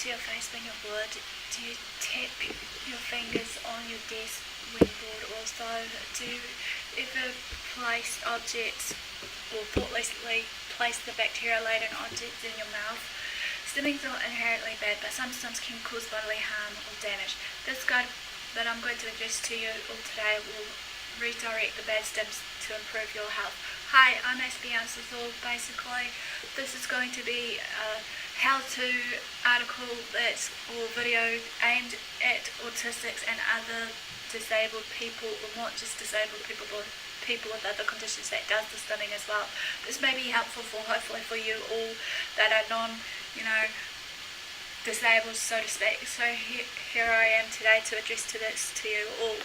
to your face when you would? Do you tap your fingers on your desk when bored also? Do you ever place objects or thoughtlessly place the bacteria-laden objects in your mouth? Stimming is not inherently bad, but sometimes can cause bodily harm or damage. This guide that I'm going to address to you all today will redirect the bad stims to improve your health. Hi, I'm AspieAnswersAll. Basically, this is going to be a how-to article or video aimed at autistics and other disabled people, or not just disabled people, but people with other conditions that does the stimming as well. This may be helpful hopefully for you all that are disabled, so to speak. So here I am today to address this to you all.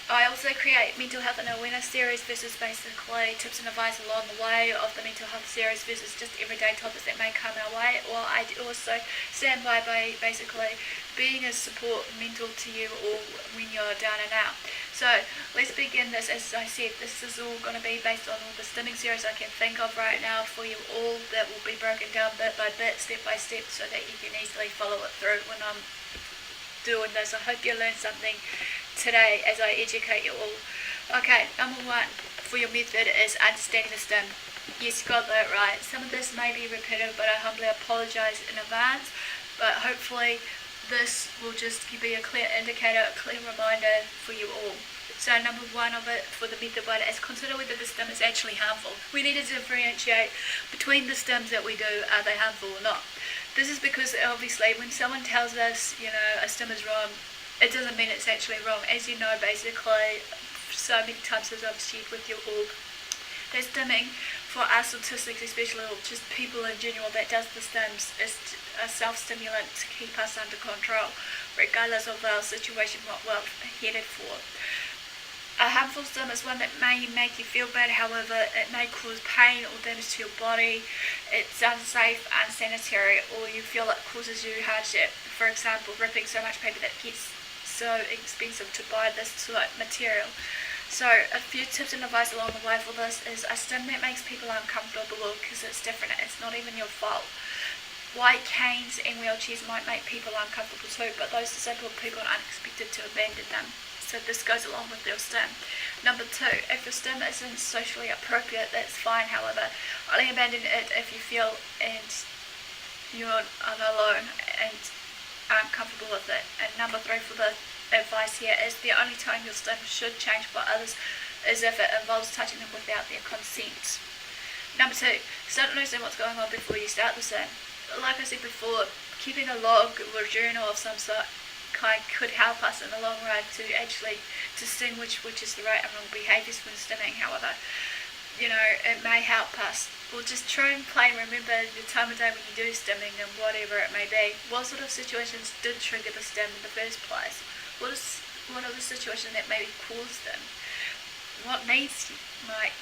I also create mental health and awareness series. This is basically tips and advice along the way of the mental health series versus just everyday topics that may come our way. Or I also stand by basically being a support mental to you all when you're down and out. So let's begin this. As I said, this is all going to be based on all the stimming series I can think of right now for you all, that will be broken down bit by bit, step by step, so that you can easily follow it through when I'm doing this. I hope you learned something today as I educate you all. Okay, number one for your method is understanding the stim. Yes, you got that right. Some of this may be repetitive, but I humbly apologise in advance. But hopefully this will just be a clear indicator, a clear reminder for you all. So number one of it for the method one is consider whether the stim is actually harmful. We need to differentiate between the stims that we do, are they harmful or not. This is because obviously when someone tells us, a stim is wrong, it doesn't mean it's actually wrong. As you know, basically, so many times as I've shared with you all, that stimming for us autistics especially, or just people in general that does the stims, is a self-stimulant to keep us under control, regardless of our situation, what we're headed for. A harmful stim is one that may make you feel bad, however, it may cause pain or damage to your body, it's unsafe, unsanitary, or you feel it causes you hardship. For example, ripping so much paper that gets so expensive to buy this sort of material. So a few tips and advice along the way for this is a stim that makes people uncomfortable because it's different, it's not even your fault. White canes and wheelchairs might make people uncomfortable too, but those disabled people are unexpected to abandon them. So this goes along with your stim. Number two, if your stim isn't socially appropriate, that's fine, however. Only abandon it if you feel and you're alone and aren't comfortable with it. And number three for the advice here is the only time your stim should change for others is if it involves touching them without their consent. Number two, start noticing what's going on before you start the stim. Like I said before, keeping a log or a journal of some sort could help us in the long run to actually distinguish which is the right and wrong behaviours when stimming. However, it may help us. Or just try and remember the time of day when you do stimming and whatever it may be. What sort of situations did trigger the stim in the first place? What are the situations that maybe caused them? What needs might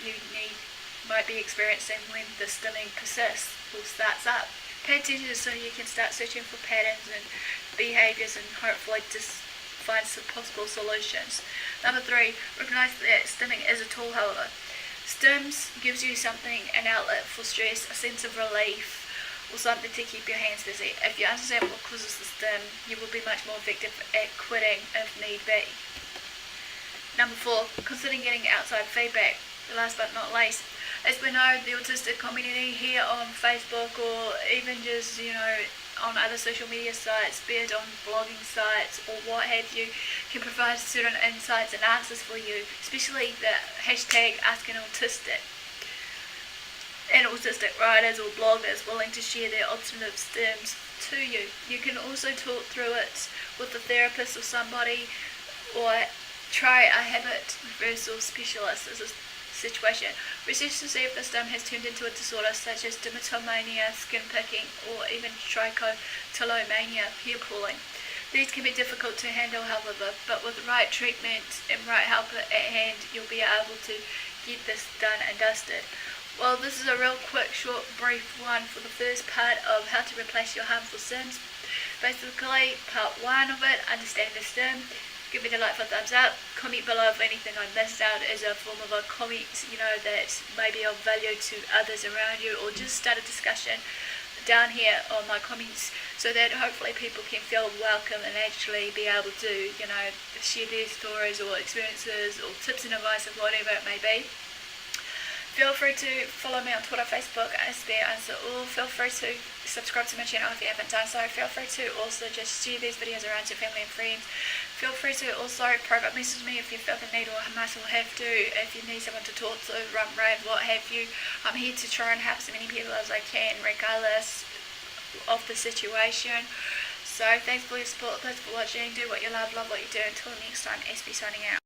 be experiencing when the stimming persists or starts up? Pay attention so you can start searching for patterns and behaviours and hopefully just find some possible solutions. Number three, recognise that stimming is a tool, however. Stims gives you something, an outlet for stress, a sense of relief, or something to keep your hands busy. If you understand what causes the stim, you will be much more effective at quitting if need be. Number four, consider getting outside feedback. Last but not least, as we know, the autistic community here on Facebook or even just, on other social media sites, be it on blogging sites or what have you, can provide certain insights and answers for you, especially the hashtag #AskAnAutistic. And autistic writers or bloggers willing to share their alternative stims to you. You can also talk through it with a therapist or somebody, or try a habit reversal specialist as a situation. Research to see if the stim has turned into a disorder such as dermatomania, skin picking, or even trichotillomania, hair pulling. These can be difficult to handle, however, but with the right treatment and right help at hand, you'll be able to get this done and dusted. Well, this is a real quick, short, brief one for the first part of how to replace your harmful stims. Basically, part one of it, understanding the stim. Give me a like for a thumbs up. Comment below if anything I missed out as a form of a comment, that may be of value to others around you, or just start a discussion. down here on my comments, so that hopefully people can feel welcome and actually be able to, you know, share their stories or experiences or tips and advice of whatever it may be. Feel free to follow me on Twitter, Facebook, AspieAnswersAll. Feel free to subscribe to my channel if you haven't done so. Feel free to also just share these videos around to family and friends. Feel free to also private message me if you feel the need or must or have to. If you need someone to talk to, run, rave, what have you. I'm here to try and help as many people as I can, regardless of the situation. So thanks for your support, thanks for watching. Do what you love what you do. Until next time, Aspie signing out.